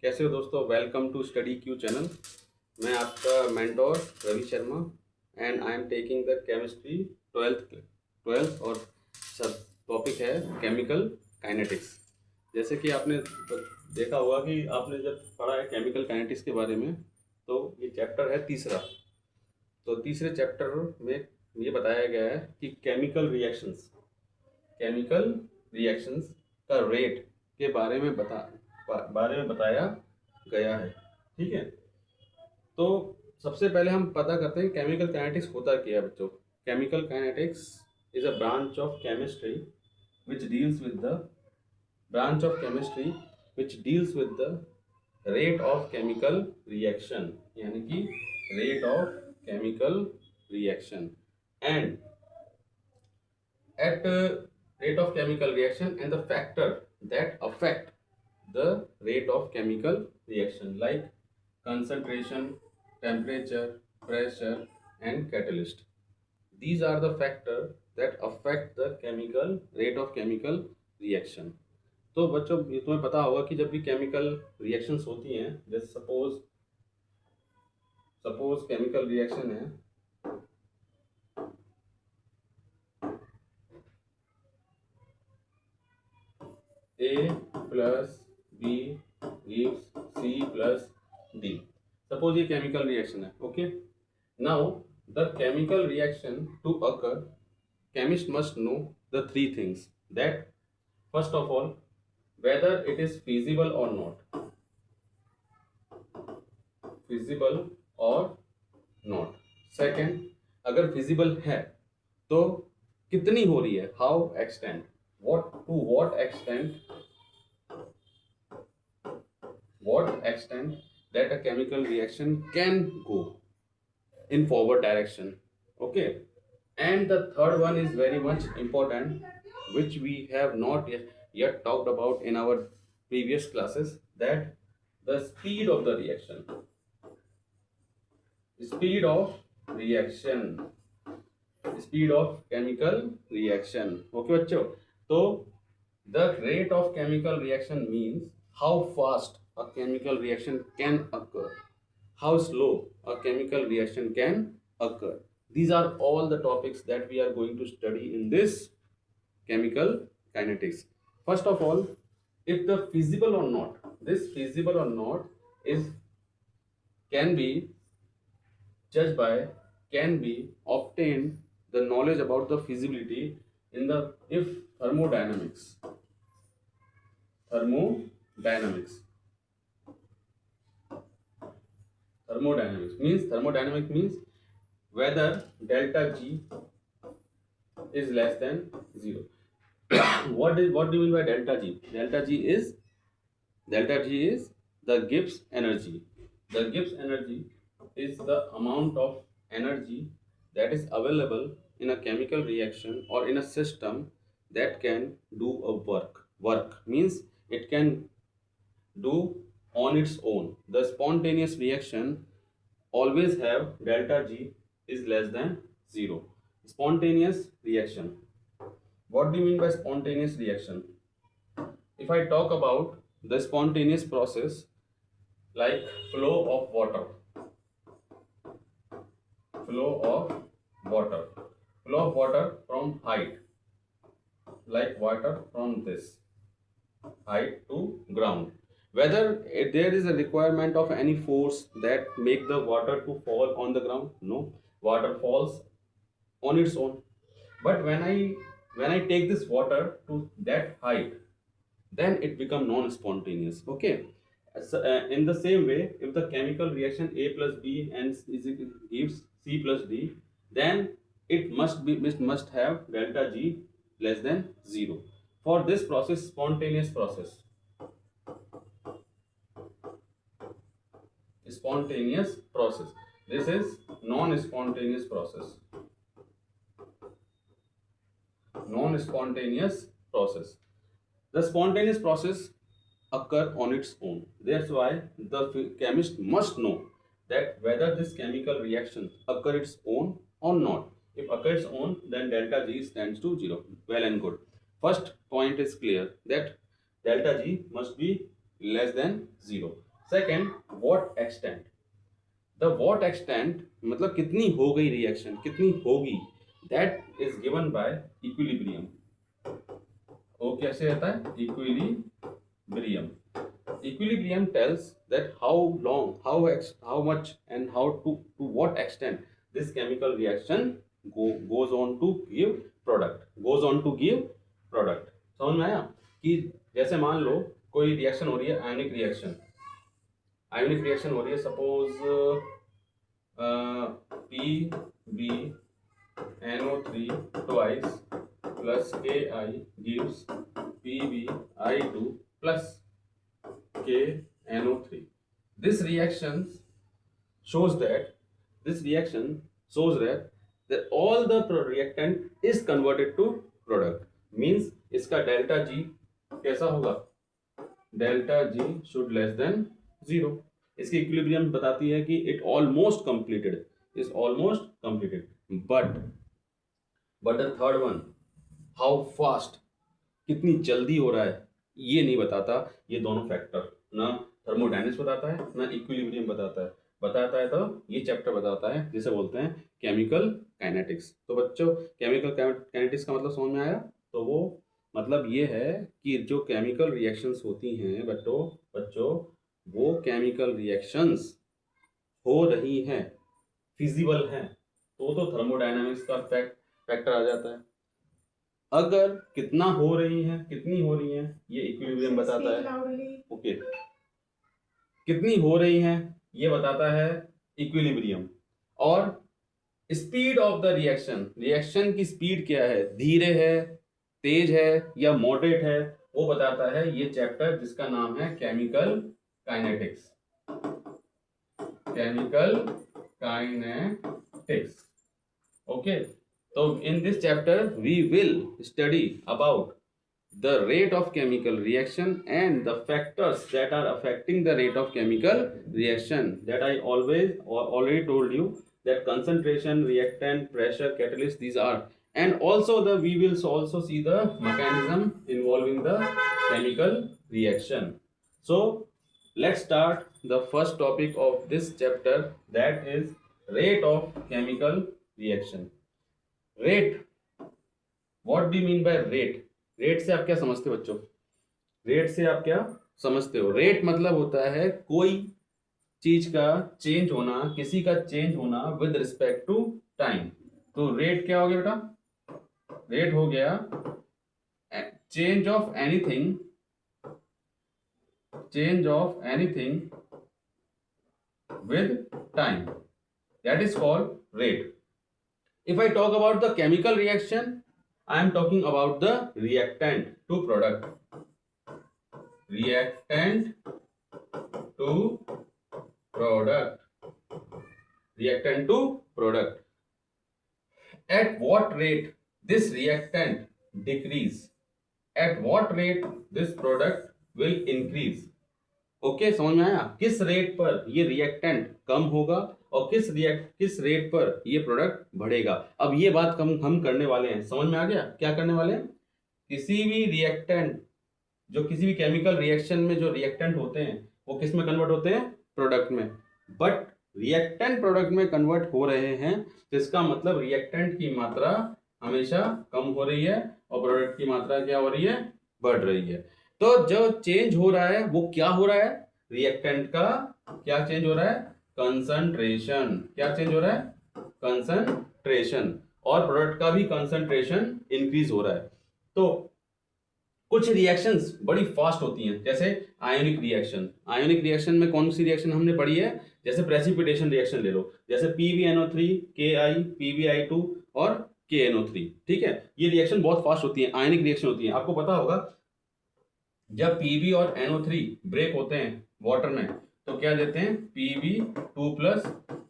कैसे हो दोस्तों। Welcome to study Q channel. मैं आपका mentor Ravi Sharma and I am taking the chemistry twelfth और सब टॉपिक है केमिकल काइनेटिक्स। जैसे कि आपने देखा होगा कि आपने जब पढ़ा है केमिकल काइनेटिक्स के बारे में, तो ये चैप्टर है तीसरा। तो तीसरे चैप्टर में ये बताया गया है कि केमिकल रिएक्शंस का रेट के बारे में बताया गया है। ठीक है, तो सबसे पहले हम पता करते हैं केमिकल काइनेटिक्स होता क्या है बच्चों। Chemical kinetics is a branch of chemistry which deals with the rate of chemical reaction, यानी कि rate of chemical reaction and at rate of chemical reaction and the factor that affect the rate of chemical reaction like concentration, temperature, pressure and catalyst. These are the factors that affect the chemical rate of chemical reaction. तो बच्चों ये तुम्हें पता होगा कि जब भी chemical reactions होती हैं, जैसे सपोज केमिकल रिएक्शन है A plus B gives C plus D. Suppose ये chemical reaction है, okay? Now the chemical reaction to occur, chemist must know the three things. That first of all, whether it is feasible or not. Feasible or not. Second, अगर feasible है तो कितनी हो रही है, how extent, what extent that a chemical reaction can go in forward direction. Okay, and the third one is very much important, which we have not yet talked about in our previous classes, that the speed of reaction speed of chemical reaction. Okay बच्चों, तो the rate of chemical reaction means how fast a chemical reaction can occur, how slow a chemical reaction can occur. These are all the topics that we are going to study in this chemical kinetics. First of all, if the feasible or not, this feasible or not is can be judged by, can be obtained the knowledge about the feasibility in the if thermodynamics thermodynamics means whether delta G is less than 0. What do you mean by delta G? Delta G is the Gibbs energy. The Gibbs energy is the amount of energy that is available in a chemical reaction or in a system that can do a work means it can do on its own. The spontaneous reaction always have delta G is less than 0. Spontaneous reaction. What do you mean by spontaneous reaction? If I talk about the spontaneous process like flow of water, flow of water, flow of water from height, like water from this height to ground, whether there is a requirement of any force that make the water to fall on the ground. No, water falls on its own. But when I take this water to that height, then it become non spontaneous. Okay, in the same way, if the chemical reaction A plus B and gives C plus D, then it must have delta G less than 0. For this process, spontaneous process, this is non-spontaneous process. The spontaneous process occur on its own. That's why the chemist must know that whether this chemical reaction occur its own or not. If occurs own, then delta G stands to 0. Well and good. First point is clear that delta G must be less than 0. Second, what extent. The what extent मतलब कितनी हो गई reaction, कितनी होगी, that is given bye equilibrium. वो कैसे रहता है, equilibrium. Equilibrium tells that how long, how much, and how to what extent this chemical reaction goes on to give product, समझ में आया? कि जैसे मान लो कोई रिएक्शन हो रही है, आयनिक रिएक्शन हो रही है, suppose PbNO3 twice plus Ki gives PbI2 plus KNO3. This reaction shows that all the reactant is converted to product. Means इसका डेल्टा G कैसा होगा, delta G should less than 0. इसकी इक्विलिब्रियम बताती है कि it almost completed, but the third one, how fast, कितनी जल्दी हो रहा है, ये नहीं बताता। ये दोनों फैक्टर ना थर्मोडायनेमिक्स बताता है ना इक्विलिब्रियम बताता है तो ये चैप्टर बताता है जिसे बोलते हैं केमिकल काइनेटिक्स। तो बच्चों केमिकल काइनेटिक्स का मतलब समझ में आया? तो वो मतलब ये है कि जो केमिकल रिएक्शंस होती हैं बच्चों वो केमिकल रिएक्शंस हो रही हैं, फिजिबल हैं, तो थर्मोडायनेमिक्स का फैक्टर आ जाता है। अगर कितना हो रही है, कितनी हो रही है, ये इक्विलिब्रियम बताता है। ओके, कितनी हो रही है ये बताता है इक्विलिब्रियम। और स्पीड ऑफ द रिएक्शन की स्पीड क्या है, धीरे है, तेज है या मॉडरेट है, वो बताता है ये चैप्टर जिसका नाम है chemical kinetics. Okay, so in this chapter we will study about the rate of chemical reaction and the factors that are affecting the rate of chemical reaction, that I already told you, that concentration, reactant, pressure, catalyst, these are, and also we will also see the mechanism involving the chemical reaction. So let's start the first topic of this chapter, that is rate of chemical reaction. Rate, what do mean by rate? Rate से आप क्या समझते हो बच्चों? Rate से आप क्या समझते हो? रेट मतलब होता है कोई चीज का चेंज होना, किसी का चेंज होना विद रिस्पेक्ट टू टाइम। तो रेट क्या हो गया बेटा? रेट हो गया change of anything with time, that is called rate. If I talk about the chemical reaction, I am talking about the reactant to product. At what rate this reactant decrease? At what rate this product will increase? Okay, समझ में आया? किस rate पर ये reactant कम होगा और किस rate पर ये प्रोडक्ट बढ़ेगा। अब ये बात हम करने वाले हैं, समझ में आ गया? क्या करने वाले हैं? किसी भी रिएक्टेंट, जो किसी भी केमिकल रिएक्शन में जो रिएक्टेंट होते हैं वो किस में कन्वर्ट होते हैं? प्रोडक्ट में। बट रिएक्टेंट प्रोडक्ट में कन्वर्ट हो रहे हैं, जिसका मतलब रिएक्टेंट की मात्रा हमेशा कम हो रही है और प्रोडक्ट की मात्रा क्या हो रही है? बढ़ रही है। तो जो चेंज हो रहा है वो क्या हो रहा है? रिएक्टेंट का क्या चेंज हो रहा है? कंसंट्रेशन। क्या चेंज हो रहा है? कंसंट्रेशन। और प्रोडक्ट का भी कंसंट्रेशन इंक्रीज हो रहा है। तो कुछ रिएक्शंस बड़ी फास्ट होती हैं, जैसे आयोनिक रिएक्शन। आयोनिक रिएक्शन में कौन सी रिएक्शन हमने पढ़ी है? जैसे प्रेसिपिटेशन रिएक्शन ले लो, जैसे PbNO3, Ki, PbI2 और KNO3। ठीक है, ये रिएक्शन बहुत फास्ट होती है, आयोनिक रिएक्शन होती है। आपको पता होगा जब Pb और NO3 ब्रेक होते हैं वाटर में तो क्या देते हैं? Pb2+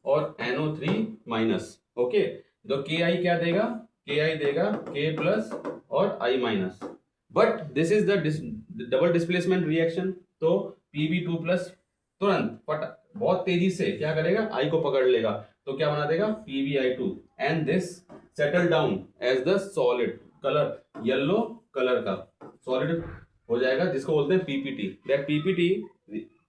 और NO3-। ओके, तो Ki क्या देगा? Ki देगा K+ और I-। But this is the double displacement reaction. तो Pb2+ तुरंत बहुत तेजी से क्या करेगा? I को पकड़ लेगा, तो क्या बना देगा? PbI2, and this settle down as the solid colour, yellow colour का सॉलिड हो जाएगा, जिसको बोलते हैं PPT। That PPT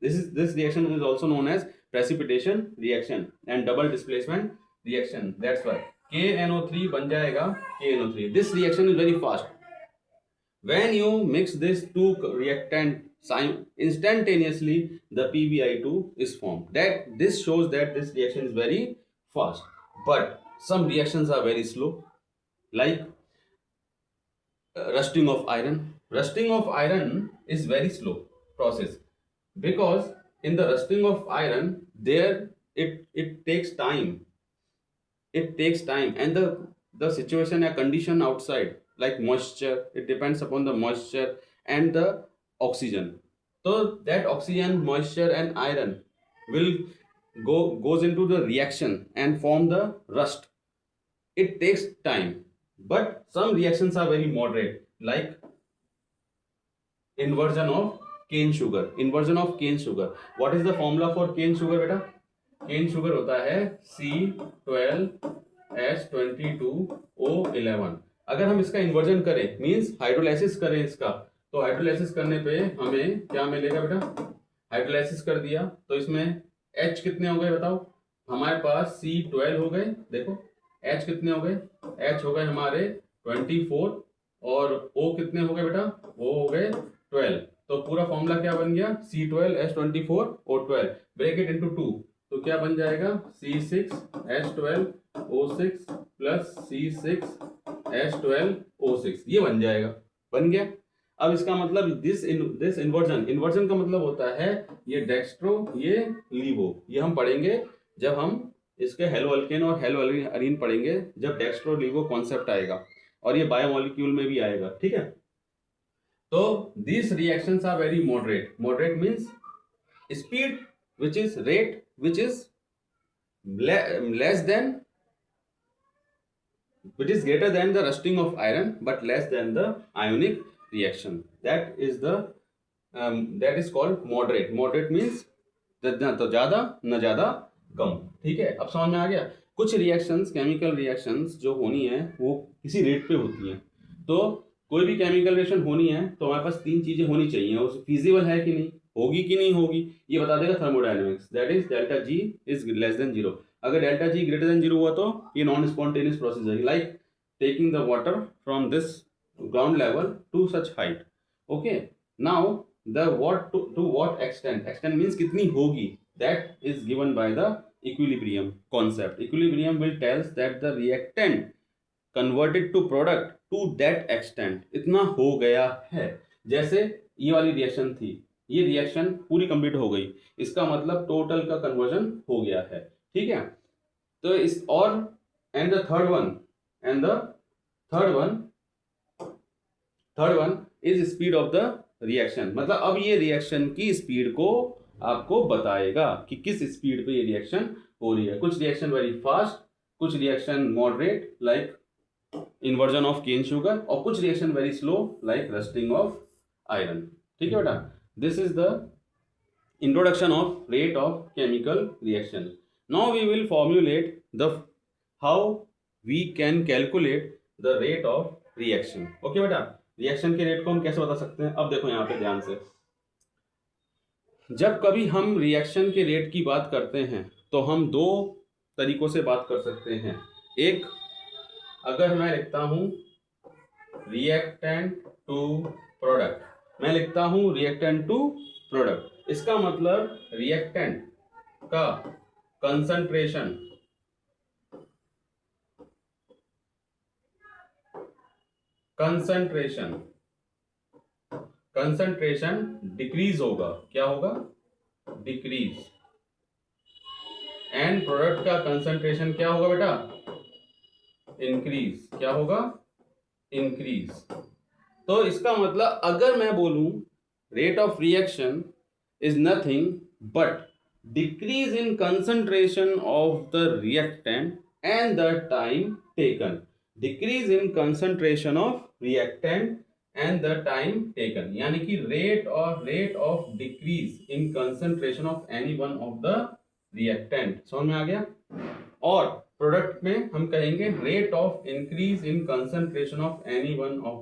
This reaction is also known as precipitation reaction and double displacement reaction. That's why KNO3 बन जाएगा KNO3. This reaction is very fast. When you mix these two reactant instantaneously, the PbI2 is formed. That this shows that this reaction is very fast. But some reactions are very slow, like rusting of iron. Rusting of iron is very slow process, because in the rusting of iron there it takes time. It takes time, and the situation or condition outside, like moisture, it depends upon the moisture and the oxygen. So that oxygen, moisture and iron will goes into the reaction and form the rust. It takes time, but some reactions are very moderate, like inversion of cane sugar. Inversion of cane sugar. What is the formula for cane sugar बेटा? cane sugar होता है C12H22O11. अगर हम इसका inversion करें, means hydrolysis करें इसका, तो हाइड्रोलाइसिस करने पे हमें क्या मिलेगा बेटा? हाइड्रोलाइसिस कर दिया तो इसमें H कितने हो गए बताओ? हमारे पास C12 हो गए, देखो H कितने हो गए? H हो गए हमारे 24 और O कितने हो गए बेटा? वो हो गए 12. तो पूरा फॉर्मूला क्या बन गया? C12H24O12. ब्रेक इट इनटू 2, तो क्या बन जाएगा? C6H12O6 plus C6H12O6. ये बन जाएगा. बन गया. अब इसका मतलब दिस इन्वर्जन का मतलब होता है ये डेक्स्ट्रो, ये लीवो. ये हम पढ़ेंगे जब हम इसके हेलोअल्केन और हेलोअरीन पढ़ेंगे, जब डेक्स्ट्रो लीवो कॉन्सेप्ट आएगा, और ये बायोमोलिक्यूल में भी आएगा. ठीक है. तो these reactions are very moderate. Moderate means speed which is rate which is less than, which is greater than the rusting of iron but less than the ionic reaction. That is the that is called moderate. Moderate means न तो ज्यादा न ज्यादा कम. ठीक है. अब समझ में आ गया. कुछ रिएक्शंस, केमिकल रिएक्शंस जो होनी है वो किसी रेट पे होती हैं. तो कोई भी केमिकल रिएक्शन होनी है तो हमारे पास 3 चीजें होनी चाहिए. उस फिजिबल है कि नहीं, होगी कि नहीं होगी, ये बता देगा thermodynamics. That is delta G is less than 0. अगर डेल्टा जी ग्रेटर देन 0 हुआ तो ये नॉन स्पॉन्टेनियस प्रोसेस है, like taking the water from this ground level to such height. Okay. Now the what to what extent. Extent means कितनी होगी. That is given by the equilibrium concept. Equilibrium will tells that the reactant converted to product to that extent. इतना हो गया है. जैसे ये वाली reaction थी, ये रिएक्शन पूरी कंप्लीट हो गई, इसका मतलब टोटल का कन्वर्जन हो गया है. ठीक है. तो इस और and the third one is speed of the reaction. मतलब अब ये रिएक्शन की स्पीड को आपको बताएगा कि किस स्पीड पे ये रिएक्शन हो रही है. कुछ रिएक्शन वेरी फास्ट, कुछ reaction moderate like inversion of cane sugar, और कुछ reaction very slow like rusting of iron. ठीक है बेटा. This is the introduction of rate of chemical reaction. Now we will formulate the how we can calculate the rate of reaction. Okay बेटा. Reaction के rate को हम कैसे बता सकते हैं? अब देखो यहाँ पे ध्यान से. जब कभी हम रिएक्शन के रेट की बात करते हैं तो हम 2 तरीकों से बात कर सकते हैं. एक, अगर मैं लिखता हूं रिएक्टेंट टू प्रोडक्ट, मैं लिखता हूं रिएक्टेंट टू प्रोडक्ट, इसका मतलब रिएक्टेंट का कंसंट्रेशन डिक्रीज होगा. क्या होगा? डिक्रीज. एंड प्रोडक्ट का कंसंट्रेशन क्या होगा बेटा? इंक्रीज. क्या होगा? इंक्रीज. तो इसका मतलब अगर मैं बोलूं rate of reaction is nothing but decrease in concentration of the reactant and the time taken. Decrease in concentration of reactant and the time taken, यानी कि rate of decrease in concentration of any one of the reactant. समझ में आ गया? और product में हम कहेंगे rate of increase in concentration of any one of